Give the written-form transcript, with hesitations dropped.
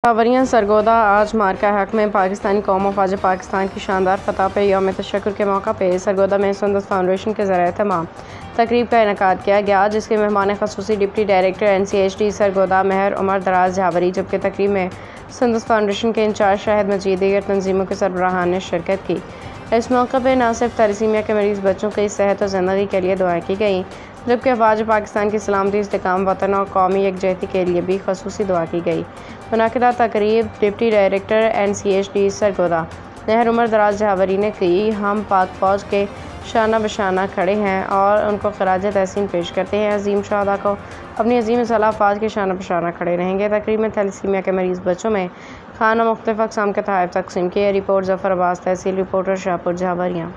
जावरियां सरगोदा आज मार्का हक में पाकिस्तानी कौम और फ़ौज पाकिस्तान की शानदार फतह पर यौम तशक्कुर के मौका पर सरगोदा में सुंदस फाउंडेशन के ज़रिए तमाम तकरीब का इनेकाद किया गया, जिसके मेहमान ख़ुसूसी डिप्टी डायरेक्टर NCHD सरगोदा महर उमर दराज जावरी, जबकि तकरीब में सुंदस फाउंडेशन के इंचार्ज शाहिद मजीद दीगर तंजीमों के सरबराहान ने शिरकत की। इस मौके पर न सिर्फ थैलेसीमिया के मरीज़ बच्चों की सेहत और ज़िंदगी के लिए दुआएं की गई, जबकि फ़ौज पाकिस्तान की सलामती, इस्तेकाम, वतन और कौमी यकजहती के लिए भी ख़ुसूसी दुआ की गई। मुनाकिदा तकरीब डिप्टी डायरेक्टर NCHD सरगोदा महर उमर दराज जावरी ने की। हम पाक फ़ौज के शाना बशाना खड़े हैं और उनको खराज तहसीन पेश करते हैं। अजीम शहादा को अपनी अजीम सलाह फ़ौज के शाना बशाना खड़े रहेंगे। तकरीब में थैलेसीमिया के मरीज़ बच्चों में खाना मुख्तलिफ़ अक़साम के तोहफ़े तक़सीम किए। रिपोर्ट ज़फ़र अब्बास, तहसील रिपोर्टर शाहपुर, जावरियां।